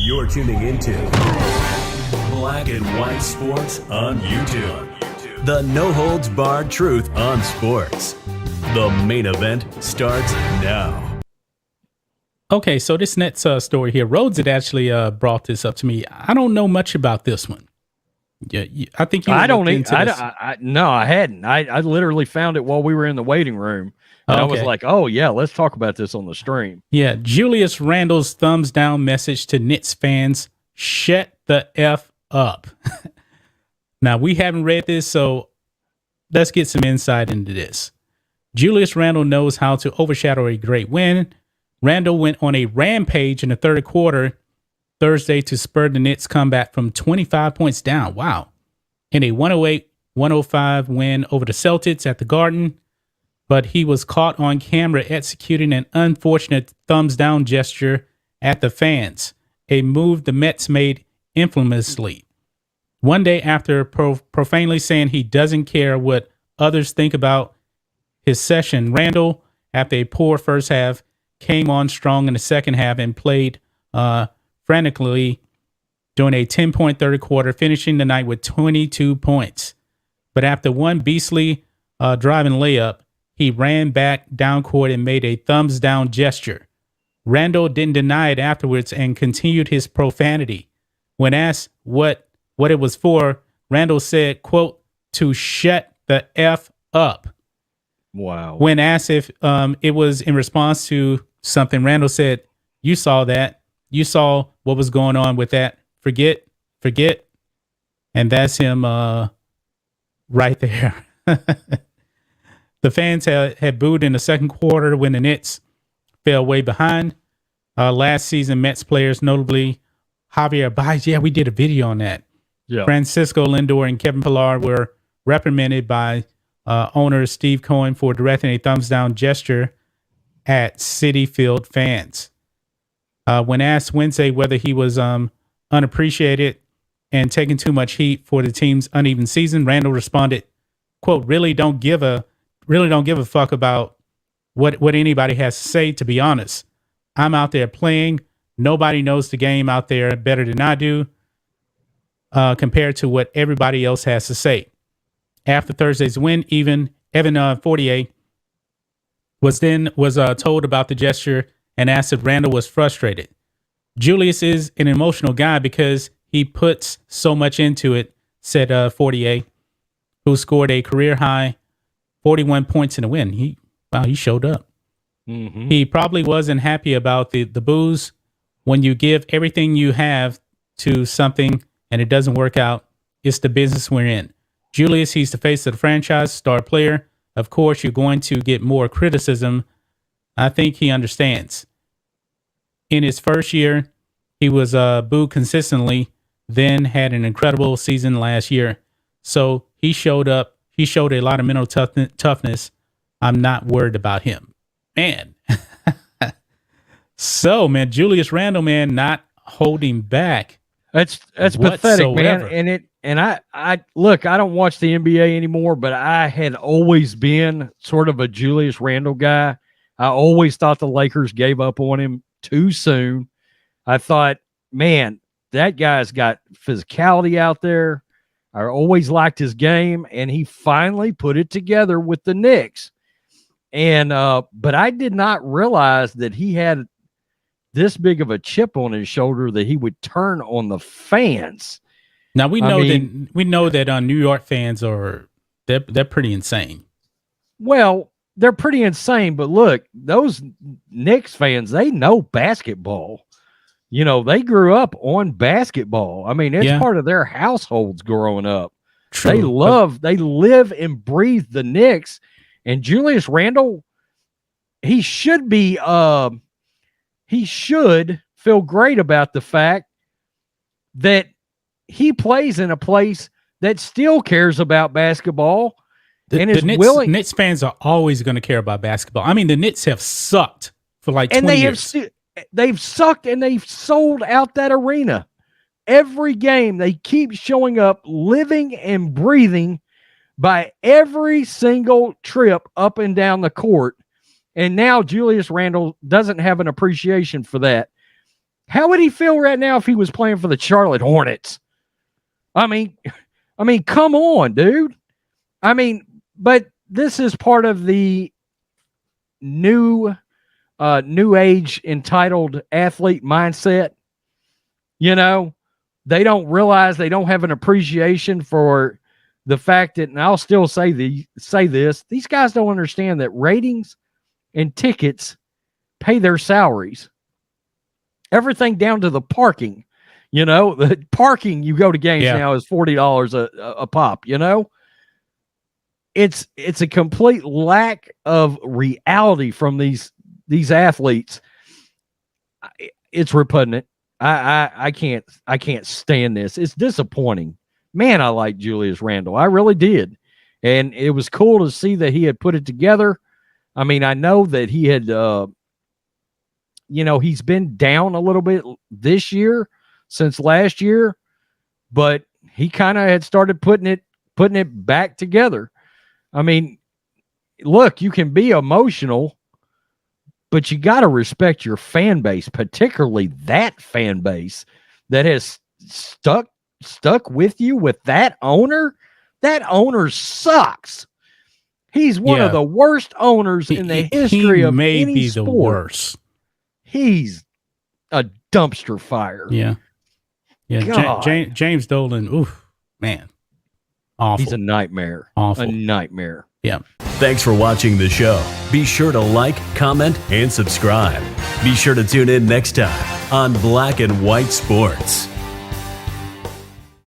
You're tuning into Black and White Sports on YouTube. The no-holds-barred truth on sports. The main event starts now. Okay, so this next story here, Rhodes had actually brought this up to me. I don't know much about this one. Yeah, I think you. I don't. No, I hadn't. I literally found it while we were in the waiting room, and I was like, "Oh yeah, let's talk about this on the stream." Yeah, Julius Randle's thumbs down message to Knicks fans: "Shut the f up." Now we haven't read this, so let's get some insight into this. Julius Randle knows how to overshadow a great win. Randle went on a rampage in the third quarter Thursday to spur the Knicks' comeback from 25 points down. Wow. In a 108-105 win over the Celtics at the Garden. But he was caught on camera executing an unfortunate thumbs down gesture at the fans, a move the Mets made infamously. One day after profanely saying he doesn't care what others think about his session, Randle, after a poor first half, came on strong in the second half and played frantically during a 10-point third quarter, finishing the night with 22 points. But after one beastly driving layup, he ran back down court and made a thumbs down gesture. Randle didn't deny it afterwards and continued his profanity. When asked what it was for, Randle said, quote, "to shut the F up." Wow. When asked if it was in response to something, Randle said, "You saw that. You saw what was going on with that. Forget. And that's him right there. The fans had booed in the second quarter when the Knicks fell way behind. Last season, Mets players, notably Javier Baez, yeah, we did a video on that. Yeah. Francisco Lindor and Kevin Pillar were reprimanded by owner Steve Cohen for directing a thumbs down gesture at Citi Field fans. When asked Wednesday whether he was unappreciated and taking too much heat for the team's uneven season, Randle responded, quote, really don't give a fuck about what anybody has to say, to be honest. I'm out there playing. Nobody knows the game out there better than I do compared to what everybody else has to say. After Thursday's win, Evan Fournier was told about the gesture and asked if Randle was frustrated. Julius is an emotional guy because he puts so much into it, said Fournier, who scored a career-high 41 points in the win. He showed up. Mm-hmm. He probably wasn't happy about the booze. When you give everything you have to something and it doesn't work out, it's the business we're in. Julius, he's the face of the franchise, star player. Of course, you're going to get more criticism. I think he understands. In his first year, he was booed consistently, then had an incredible season last year. So he showed up. He showed a lot of mental toughness. I'm not worried about him. Man. So, man, Julius Randle, man, not holding back. That's pathetic, man. And I look, I don't watch the NBA anymore, but I had always been sort of a Julius Randle guy. I always thought the Lakers gave up on him too soon. I thought, man, that guy's got physicality out there. I always liked his game, and he finally put it together with the Knicks. And but I did not realize that he had this big of a chip on his shoulder that he would turn on the fans. Now we know that New York fans they're pretty insane. Well, they're pretty insane, but look, those Knicks fans, they know basketball. You know, they grew up on basketball. I mean, it's part of their households growing up. True. They live and breathe the Knicks. And Julius Randle, he should feel great about the fact that he plays in a place that still cares about basketball. Knicks fans are always going to care about basketball. I mean, the Knicks have sucked for like 20 years. They've sucked and they've sold out that arena. Every game, they keep showing up, living and breathing by every single trip up and down the court. And now Julius Randle doesn't have an appreciation for that. How would he feel right now if he was playing for the Charlotte Hornets? I mean, come on, dude. I mean, but this is part of the new age entitled athlete mindset. You know, they don't realize, they don't have an appreciation for the fact that, and I'll still say this, these guys don't understand that ratings and tickets pay their salaries. Everything down to the parking. You know, the parking, you go to games now is $40 a pop, you know? It's a complete lack of reality from these athletes. It's repugnant. I can't stand this. It's disappointing. Man, I like Julius Randle. I really did. And it was cool to see that he had put it together. I mean, I know that he had he's been down a little bit this year since last year, but he kind of had started putting it back together. I mean, look, you can be emotional, but you got to respect your fan base, particularly that fan base that has stuck with you with that owner. That owner sucks. He's one of the worst owners in the history of any sport. The worst. He's a dumpster fire. Yeah. James Dolan. Oof, man. Awful. He's a nightmare. Awful. A nightmare. Yeah. Thanks for watching the show. Be sure to like, comment, and subscribe. Be sure to tune in next time on Black and White Sports.